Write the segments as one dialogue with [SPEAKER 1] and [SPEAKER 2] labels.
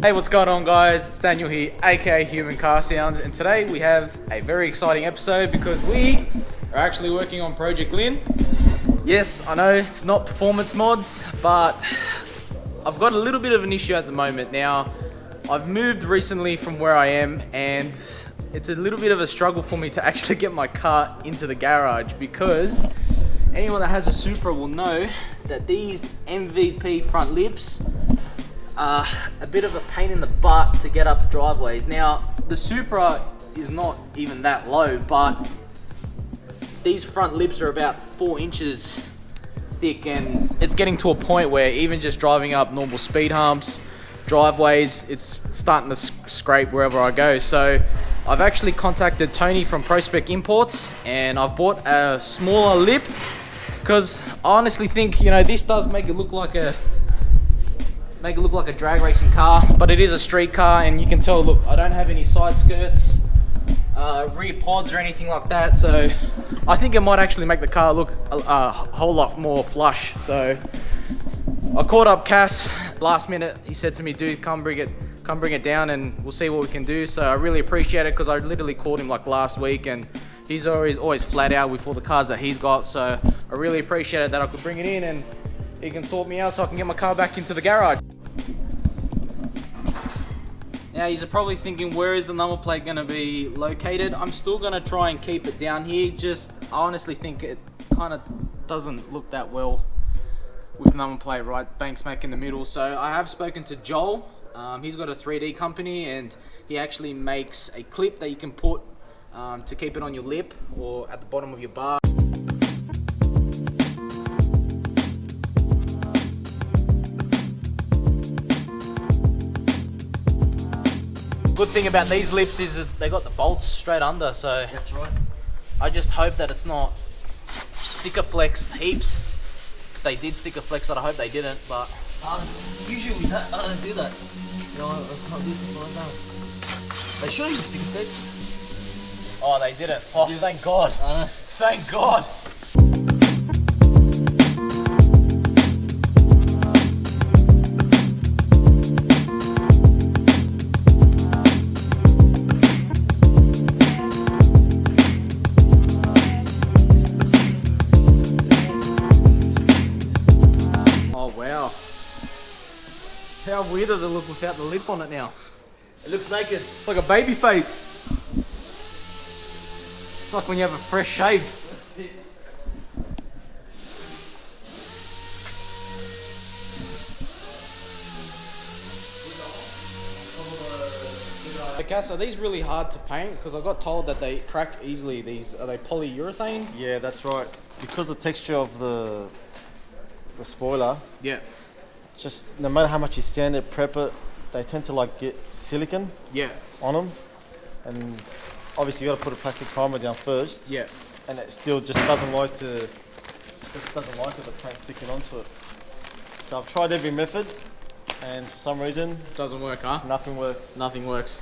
[SPEAKER 1] Hey, what's going on, guys? It's Daniel here, aka Human Car Sounds, and today we have a very exciting episode because we are actually working on Project Lynn. Yes, I know it's not performance mods, but I've got a little bit of an issue at the moment. Now, I've moved recently from where I am, and it's a little bit of a struggle for me to actually get my car into the garage because anyone that has a Supra will know that these MVP front lips are a bit of a pain in the butt to get up driveways. Now, the Supra is not even that low, but these front lips are about 4 inches thick, and it's getting to a point where even just driving up normal speed humps, driveways, it's starting to scrape wherever I go. So I've actually contacted Tony from Prospect Imports, and I've bought a smaller lip because I honestly think, you know, this does make it look like a drag racing car, but it is a street car, and you can tell, look, I don't have any side skirts, rear pods or anything like that, so I think it might actually make the car look a whole lot more flush. So I called up Kass last minute. He said to me, dude, come bring it down and we'll see what we can do. So I really appreciate it because I literally called him like last week, and he's always flat out with all the cars that he's got. So I really appreciate it that I could bring it in and he can sort me out so I can get my car back into the garage. Now, you're probably thinking, where is the number plate going to be located? I'm still going to try and keep it down here. I honestly think it kind of doesn't look that well with the number plate right bang smack in the middle. So I have spoken to Joel. He's got a 3D company, and he actually makes a clip that you can put to keep it on your lip or at the bottom of your bar. Good thing about these lips is that they got the bolts straight under, so
[SPEAKER 2] that's right.
[SPEAKER 1] I just hope that it's not sticker flexed heaps. If they did sticker flex it, I hope they didn't, but
[SPEAKER 2] Usually I don't do that. You know, I can't do something like that. They should use sticker flex.
[SPEAKER 1] oh, they didn't. Oh, thank God. Thank God. How weird does it look without the lip on it now?
[SPEAKER 2] It looks naked.
[SPEAKER 1] It's like a baby face. It's like when you have a fresh shave.
[SPEAKER 2] That's it.
[SPEAKER 1] Okay, so are these really hard to paint? Because I got told that they crack easily. Are they polyurethane?
[SPEAKER 3] Yeah, that's right. Because the texture of the spoiler,
[SPEAKER 1] Yeah.
[SPEAKER 3] just no matter how much you sand it, prep it, they tend to like get silicon
[SPEAKER 1] Yeah.
[SPEAKER 3] on them, and obviously you got to put a plastic primer down first.
[SPEAKER 1] Yeah.
[SPEAKER 3] And it still just doesn't like the paint sticking onto it. So I've tried every method, and for some reason
[SPEAKER 1] Doesn't work, huh?
[SPEAKER 3] nothing works.
[SPEAKER 1] Nothing works.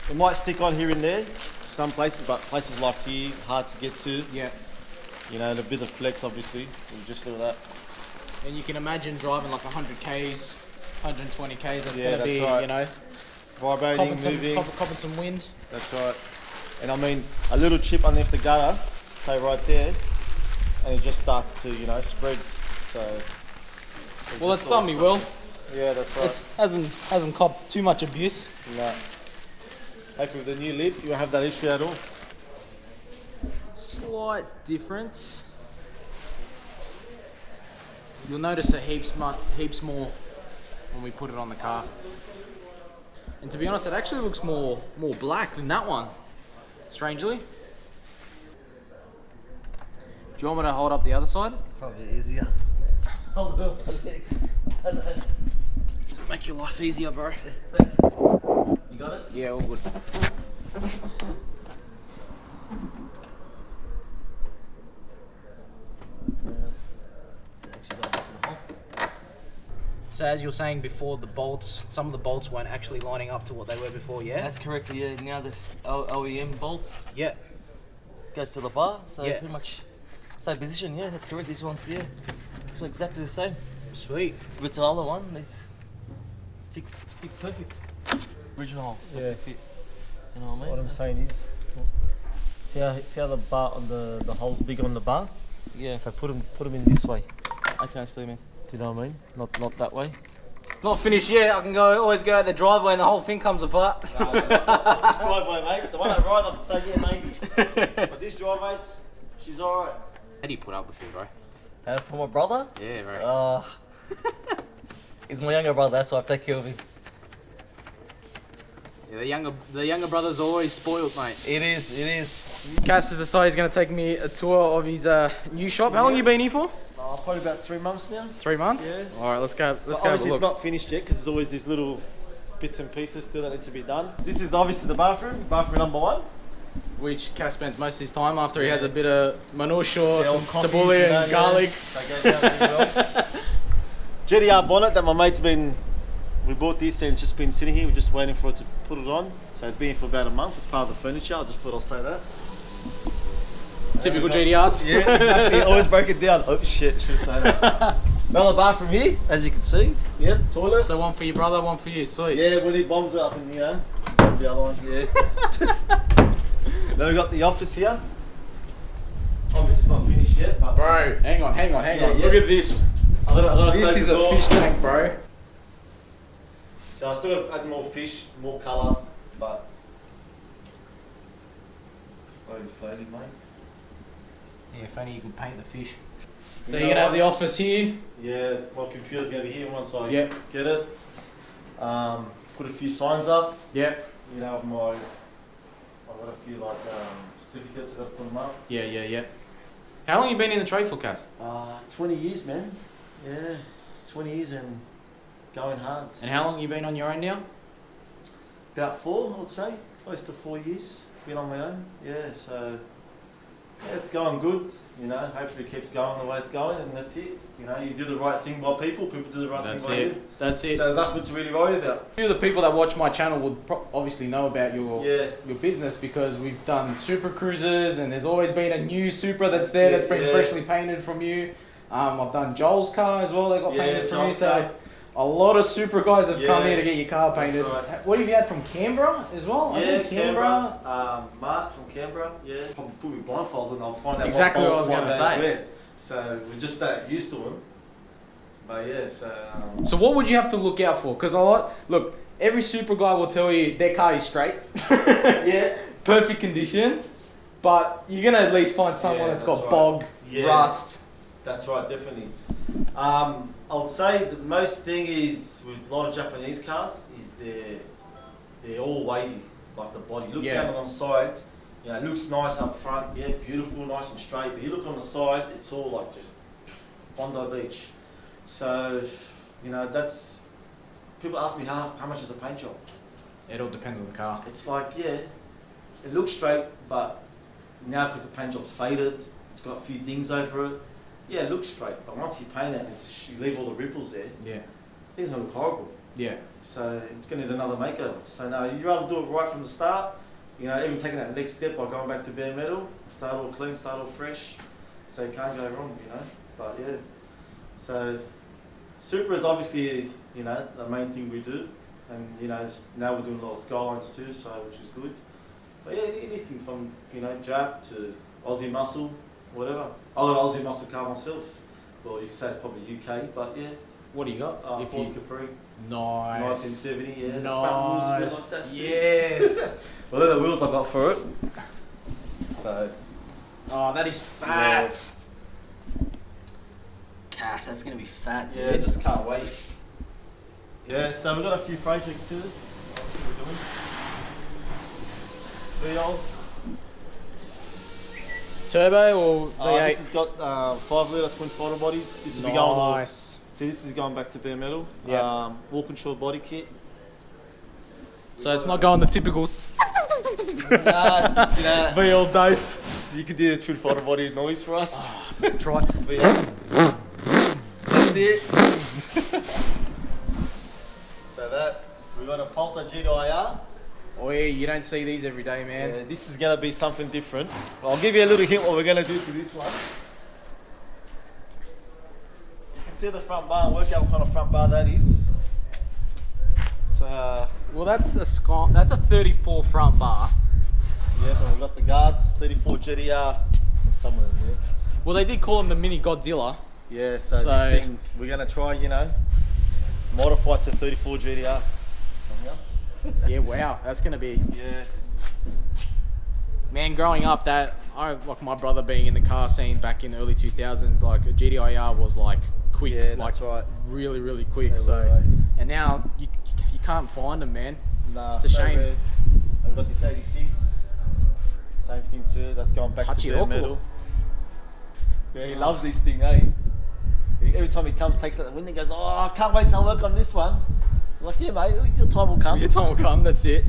[SPEAKER 3] It might stick on here and there, some places, but places like here hard to get to.
[SPEAKER 1] Yeah.
[SPEAKER 3] You know, and a bit of flex obviously. We'll just do that.
[SPEAKER 1] And you can imagine driving like 100 Ks, 120 Ks, that's
[SPEAKER 3] Yeah,
[SPEAKER 1] going to
[SPEAKER 3] that's
[SPEAKER 1] be,
[SPEAKER 3] right.
[SPEAKER 1] you know,
[SPEAKER 3] Vibrating, moving.
[SPEAKER 1] copping some wind.
[SPEAKER 3] That's right. And I mean, a little chip underneath the gutter, say right there, and it just starts to, you know, spread. So.
[SPEAKER 1] Well, it's done me well.
[SPEAKER 3] Yeah, that's right.
[SPEAKER 1] It hasn't copped too much abuse.
[SPEAKER 3] No. Hopefully with the new lip, you won't have that issue at all.
[SPEAKER 1] Slight difference. You'll notice a heaps more when we put it on the car. And to be honest, it actually looks more black than that one, strangely. Do you want me to hold up the other side?
[SPEAKER 2] Probably easier. Hold on.
[SPEAKER 1] Make your life easier, bro.
[SPEAKER 2] You got it?
[SPEAKER 1] Yeah, all good. So as you were saying before, some of the bolts weren't actually lining up to what they were before, yeah?
[SPEAKER 2] That's correct, yeah. Now this OEM bolts
[SPEAKER 1] Yeah.
[SPEAKER 2] goes to the bar, so
[SPEAKER 1] Yeah.
[SPEAKER 2] pretty much same position, yeah, that's correct. This one's, yeah, it's exactly the same.
[SPEAKER 1] Sweet.
[SPEAKER 2] With the other one, fits perfect. Original hole, supposed
[SPEAKER 3] Yeah.
[SPEAKER 2] to fit. You know what I mean?
[SPEAKER 3] What I'm saying is, see how the bar on the hole's big on the bar?
[SPEAKER 2] Yeah.
[SPEAKER 3] So put them in this way.
[SPEAKER 2] Okay, I see, man.
[SPEAKER 3] Do you know what I mean? Not that way.
[SPEAKER 1] Not finished yet. I can always go out the driveway and the whole thing comes apart.
[SPEAKER 3] This driveway, mate. The one I ride, I could say yeah, maybe. But this driveway, she's alright.
[SPEAKER 1] How do you put up with him, bro?
[SPEAKER 2] For my brother?
[SPEAKER 1] Yeah, bro.
[SPEAKER 2] He's my younger brother, that's why I take care of him.
[SPEAKER 1] Yeah, the younger brother's always spoiled, mate.
[SPEAKER 2] It is.
[SPEAKER 1] Kass has decided he's going to take me a tour of his new shop. How long you been here for?
[SPEAKER 3] Probably about 3 months now.
[SPEAKER 1] 3 months?
[SPEAKER 3] Yeah.
[SPEAKER 1] All right, let's go. Let's go have a
[SPEAKER 3] Obviously,
[SPEAKER 1] look.
[SPEAKER 3] it's not finished yet because there's always these little bits and pieces still that need to be done. This is obviously the bathroom number 1.
[SPEAKER 1] Which Kass spends most of his time after he has a bit of manusha, some
[SPEAKER 3] coffees,
[SPEAKER 1] tabbouleh
[SPEAKER 3] you know,
[SPEAKER 1] and garlic.
[SPEAKER 3] They go down as well. GDR bonnet that my mate's been. We bought this and it's just been sitting here. We're just waiting for it to put it on. So it's been here for about a month. It's part of the furniture. I just thought I'll say that.
[SPEAKER 1] Typical GDRs.
[SPEAKER 3] Yeah, exactly. Always break it down. Oh shit, should say that. Another bathroom here, as you can see. Yep, toilet.
[SPEAKER 1] So one for your brother, one for you. Sweet.
[SPEAKER 3] Yeah, we need bombs up in here. The other one. Yeah. Then we got the office here. Obviously it's not finished yet, but
[SPEAKER 1] Bro, hang on.
[SPEAKER 3] Yeah.
[SPEAKER 1] Look at this.
[SPEAKER 3] I gotta
[SPEAKER 1] This
[SPEAKER 3] close
[SPEAKER 1] is
[SPEAKER 3] the
[SPEAKER 1] a
[SPEAKER 3] door.
[SPEAKER 1] fish tank, bro.
[SPEAKER 3] So I still gotta add more fish, more colour, but slowly, mate.
[SPEAKER 1] Yeah, if only you could paint the fish. So you're gonna have the office here.
[SPEAKER 3] Yeah, my computer's gonna be here once I
[SPEAKER 1] Yep.
[SPEAKER 3] get it. Put a few signs up.
[SPEAKER 1] Yep.
[SPEAKER 3] You know, I've got a few like certificates. I gotta put them up.
[SPEAKER 1] Yeah. How long you been in the trade for, Kass?
[SPEAKER 3] 20 years, man. Yeah, 20 years and going hard.
[SPEAKER 1] And how long you been on your own now?
[SPEAKER 3] About 4, I would say. Close to 4 years. Been on my own. Yeah, so yeah, it's going good. You know, hopefully it keeps going the way it's going, and that's it. You know, you do the right thing by people do the right
[SPEAKER 1] That's
[SPEAKER 3] thing by you.
[SPEAKER 1] it. That's it.
[SPEAKER 3] So there's nothing to really worry about.
[SPEAKER 1] A few of the people that watch my channel would obviously know about your
[SPEAKER 3] Yeah.
[SPEAKER 1] business because we've done Supra cruises and there's always been a new Supra that's
[SPEAKER 3] That's
[SPEAKER 1] there
[SPEAKER 3] it,
[SPEAKER 1] that's been
[SPEAKER 3] yeah.
[SPEAKER 1] freshly painted from you. I've done Joel's car as well. They got
[SPEAKER 3] Yeah,
[SPEAKER 1] painted from you.
[SPEAKER 3] Joel's
[SPEAKER 1] So
[SPEAKER 3] car.
[SPEAKER 1] a lot of Supra guys have come
[SPEAKER 3] Yeah,
[SPEAKER 1] here to get your car
[SPEAKER 3] that's
[SPEAKER 1] painted.
[SPEAKER 3] right.
[SPEAKER 1] What have you had from Canberra as well? I
[SPEAKER 3] Yeah,
[SPEAKER 1] think
[SPEAKER 3] Canberra. Mark from Canberra. Yeah. Probably put me blindfolded and I'll find out
[SPEAKER 1] Exactly what I was
[SPEAKER 3] bolts,
[SPEAKER 1] gonna
[SPEAKER 3] what
[SPEAKER 1] say.
[SPEAKER 3] goes where. So we're just that used to them. But yeah, so.
[SPEAKER 1] So what would you have to look out for? Because look, every Supra guy will tell you their car is straight.
[SPEAKER 3] Yeah.
[SPEAKER 1] Perfect condition. But you're going to at least find someone
[SPEAKER 3] Yeah,
[SPEAKER 1] that's
[SPEAKER 3] that's
[SPEAKER 1] got
[SPEAKER 3] right.
[SPEAKER 1] bog,
[SPEAKER 3] Yeah.
[SPEAKER 1] rust.
[SPEAKER 3] That's right, definitely. I would say the most thing is with a lot of Japanese cars is they're all wavy, like the body. Look
[SPEAKER 1] Yeah.
[SPEAKER 3] down on the side, you know, it looks nice up front, yeah, beautiful, nice and straight. But you look on the side, it's all like just Bondi Beach. So, you know, that's people ask me how much is a paint job.
[SPEAKER 1] It all depends on the car.
[SPEAKER 3] It's like, yeah, it looks straight, but now because the paint job's faded, it's got a few things over it. Yeah, it looks straight, but once you paint it, you leave all the ripples there.
[SPEAKER 1] Yeah.
[SPEAKER 3] Things gonna look horrible.
[SPEAKER 1] Yeah.
[SPEAKER 3] So it's gonna need another makeover. So no, you'd rather do it right from the start. You know, even taking that next step by going back to bare metal, start all clean, start all fresh. So you can't go wrong, you know. But yeah, so Supra is obviously, you know, the main thing we do, and you know now we're doing a lot of skylines too, so which is good. But yeah, anything from, you know, Jap to Aussie muscle, whatever. I got an Aussie muscle car myself. Well, you could say it's probably UK, but yeah.
[SPEAKER 1] What do you got?
[SPEAKER 3] Ford Capri,
[SPEAKER 1] Nice.
[SPEAKER 3] 1970, yeah.
[SPEAKER 1] Nice.
[SPEAKER 3] The front wheels, like that.
[SPEAKER 1] Yes.
[SPEAKER 3] Well, they're the wheels I got for it. So,
[SPEAKER 1] Oh, that is fat. Kass, that's gonna be fat, dude.
[SPEAKER 3] yeah, just can't wait. Yeah, so we've got a few projects too. We're doing. V8.
[SPEAKER 1] Turbo or V8?
[SPEAKER 3] This has got 5-litre twin throttle bodies. This will be going.
[SPEAKER 1] Nice.
[SPEAKER 3] See, this is going back to bare metal.
[SPEAKER 1] Yeah.
[SPEAKER 3] Wall control body kit.
[SPEAKER 1] So it's not going the typical
[SPEAKER 3] Nah, it's, you know,
[SPEAKER 1] V8 dose.
[SPEAKER 3] you can do the twin throttle body noise for us.
[SPEAKER 1] Try.
[SPEAKER 3] That's it. So that we got a Pulsar GTIR.
[SPEAKER 1] Oh yeah, you don't see these every day, man.
[SPEAKER 3] Yeah, this is gonna be something different. I'll give you a little hint what we're gonna do to this one. You can see the front bar and work out what kind of front bar that is.
[SPEAKER 1] Well, that's a 34 front bar.
[SPEAKER 3] Yeah, and we've got the guards, 34 GTR, somewhere in there.
[SPEAKER 1] Well, they did call him the mini Godzilla.
[SPEAKER 3] Yeah, so
[SPEAKER 1] So-
[SPEAKER 3] this thing, we're going to try, you know, modify to 34 GTR somehow.
[SPEAKER 1] Yeah, wow, that's gonna be.
[SPEAKER 3] Yeah.
[SPEAKER 1] Man, growing up, like my brother being in the car scene back in the early 2000s, like a GDIR was like quick,
[SPEAKER 3] Yeah,
[SPEAKER 1] like
[SPEAKER 3] that's right.
[SPEAKER 1] really, really quick.
[SPEAKER 3] Yeah,
[SPEAKER 1] So,
[SPEAKER 3] right.
[SPEAKER 1] and now you can't find them, man.
[SPEAKER 3] Nah,
[SPEAKER 1] It's a
[SPEAKER 3] so
[SPEAKER 1] shame.
[SPEAKER 3] rare. I've got this 86. Same thing too. That's going back to bare
[SPEAKER 1] Hachiroko.
[SPEAKER 3] metal. Yeah, he loves this thing, eh? Every time he comes, takes out the window, and goes, "Oh, I can't wait till I work on this one." I'm like, yeah, mate, your time will come.
[SPEAKER 1] Your time will come. That's it.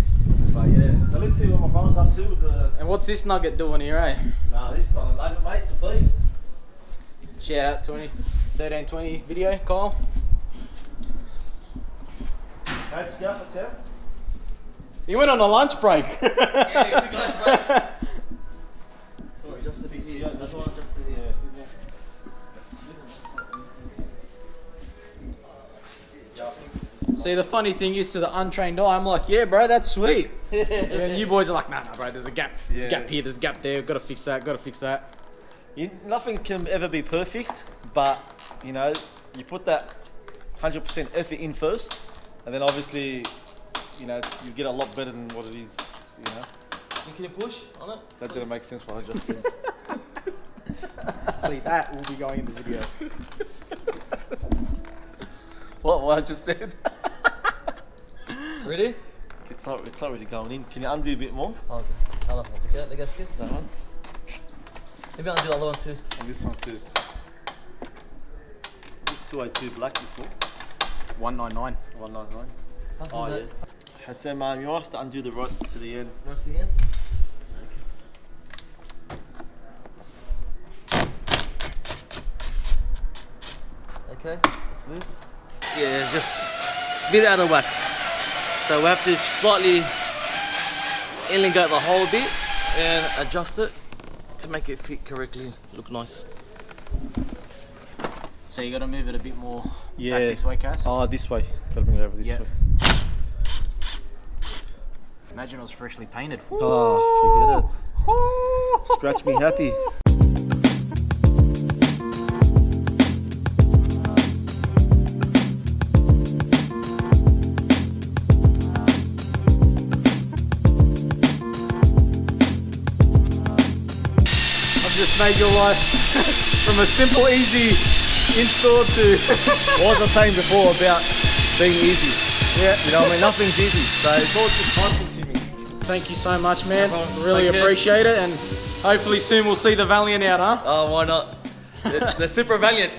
[SPEAKER 3] But yeah, so let's see what my brother's up to with the.
[SPEAKER 1] And what's this nugget doing here, eh?
[SPEAKER 3] Nah, this is not a nugget, mate. It's a beast.
[SPEAKER 1] Shout out 1320 video, Kyle.
[SPEAKER 3] How'd you go? What's that?
[SPEAKER 1] He went on a lunch break.
[SPEAKER 2] Yeah, you guys, right?
[SPEAKER 3] Sorry, just a bit here. That's one, just in here.
[SPEAKER 1] See, the funny thing is, to the untrained eye, I'm like, yeah, bro, that's sweet. And then you boys are like, nah, bro, there's a gap. There's a
[SPEAKER 3] Yeah.
[SPEAKER 1] gap here, there's a gap there, gotta fix that, gotta fix that.
[SPEAKER 3] Nothing can ever be perfect, but you know, you put that 100% effort in first, and then obviously, you know, you get a lot better than what it is. You know,
[SPEAKER 2] Can you push on it?
[SPEAKER 3] that didn't make sense what I just said.
[SPEAKER 1] See, that will be going in the video.
[SPEAKER 3] What I just said?
[SPEAKER 2] Ready?
[SPEAKER 3] It's not really going in. Can you undo a bit more?
[SPEAKER 2] Oh, okay. I'll look at the gasket.
[SPEAKER 3] That one
[SPEAKER 2] Maybe I'll do the other one too.
[SPEAKER 3] and this one too. This is 202 black before
[SPEAKER 1] 199.
[SPEAKER 3] 199.
[SPEAKER 2] How's
[SPEAKER 3] Oh
[SPEAKER 2] that?
[SPEAKER 3] yeah. Hassan, you have to undo the rod to the end.
[SPEAKER 2] Right to the end? Okay, it's loose. Yeah, just a bit out of whack. So we have to slightly elongate the hole a bit and adjust it to make it fit correctly, look nice.
[SPEAKER 1] So you gotta move it a bit more
[SPEAKER 3] Yeah.
[SPEAKER 1] back this way, Cass.
[SPEAKER 3] Oh, this way. Gotta bring it over this
[SPEAKER 1] Yeah.
[SPEAKER 3] way.
[SPEAKER 1] Imagine it was freshly painted.
[SPEAKER 3] Oh, forget it. Scratch me happy.
[SPEAKER 1] I've just made your life from a simple, easy install to
[SPEAKER 3] What was I saying before about being easy?
[SPEAKER 1] yeah.
[SPEAKER 3] You know what I mean? Nothing's easy. So it's all just time consuming.
[SPEAKER 1] Thank you so much, man.
[SPEAKER 2] No problem.
[SPEAKER 1] Really
[SPEAKER 2] Thank you.
[SPEAKER 1] appreciate it, and hopefully soon we'll see the Valiant out, huh?
[SPEAKER 2] Oh, why not? They're super valiant.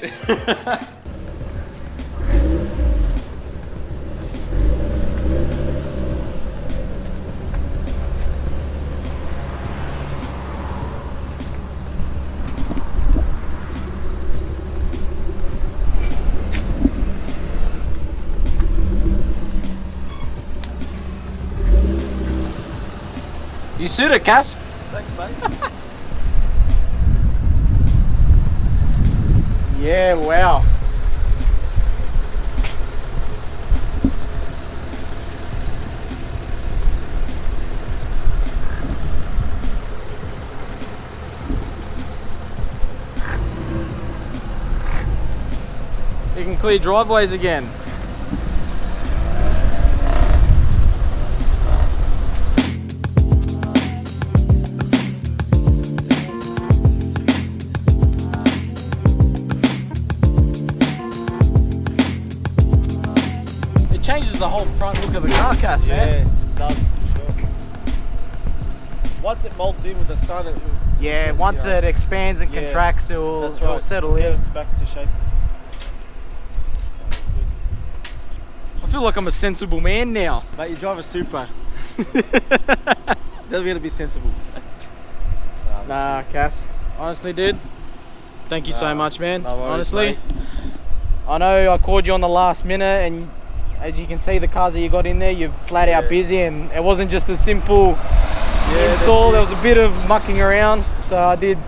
[SPEAKER 1] You suit it, Cass.
[SPEAKER 2] Thanks, mate.
[SPEAKER 1] Yeah, wow. You can clear driveways again. It changes the whole front look of the car, Cass, man.
[SPEAKER 3] Yeah, it does for sure. Once it molds in with the sun, it
[SPEAKER 1] Yeah, once
[SPEAKER 3] you know,
[SPEAKER 1] it expands and
[SPEAKER 3] yeah,
[SPEAKER 1] contracts, it'll
[SPEAKER 3] that's
[SPEAKER 1] it'll
[SPEAKER 3] right.
[SPEAKER 1] settle
[SPEAKER 3] Yeah,
[SPEAKER 1] in.
[SPEAKER 3] it's back to shape.
[SPEAKER 1] I feel like I'm a sensible man now.
[SPEAKER 3] Mate, you drive a Supra. They're gonna be sensible.
[SPEAKER 1] Nah, Cass. Honestly, dude. Thank you so much, man.
[SPEAKER 3] no worries,
[SPEAKER 1] Honestly.
[SPEAKER 3] mate.
[SPEAKER 1] I know I called you on the last minute, and as you can see, the cars that you got in there, you're flat out
[SPEAKER 3] Yeah.
[SPEAKER 1] busy, and it wasn't just a simple
[SPEAKER 3] Yeah,
[SPEAKER 1] install. There
[SPEAKER 3] that's
[SPEAKER 1] was a bit of mucking around, so I did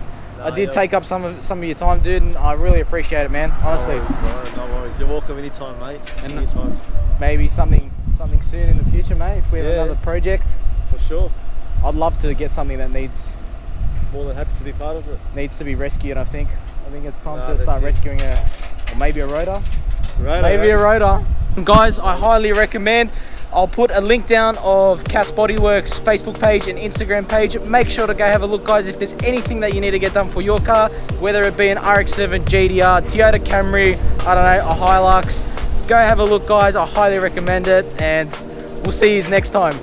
[SPEAKER 3] yeah.
[SPEAKER 1] take up some of your time, dude, and I really appreciate it, man. Honestly.
[SPEAKER 3] No worries, bro. No worries. You're welcome anytime, mate.
[SPEAKER 1] And-
[SPEAKER 3] Anytime.
[SPEAKER 1] Maybe something something soon in the future, mate. If we have another project,
[SPEAKER 4] For sure.
[SPEAKER 1] I'd love to get something that needs
[SPEAKER 4] More than happy to be part of it.
[SPEAKER 1] to be rescued. I think it's time to
[SPEAKER 4] that's
[SPEAKER 1] start
[SPEAKER 4] it.
[SPEAKER 1] rescuing or maybe a rotor.
[SPEAKER 4] Right.
[SPEAKER 1] Maybe a rotor. Guys, I highly recommend. I'll put a link down of Kass Bodyworks Facebook page and Instagram page. Make sure to go have a look, guys. If there's anything that you need to get done for your car, whether it be an RX-7, GTR, Toyota Camry, I don't know, a Hilux, go have a look, guys. I highly recommend it, and we'll see you next time.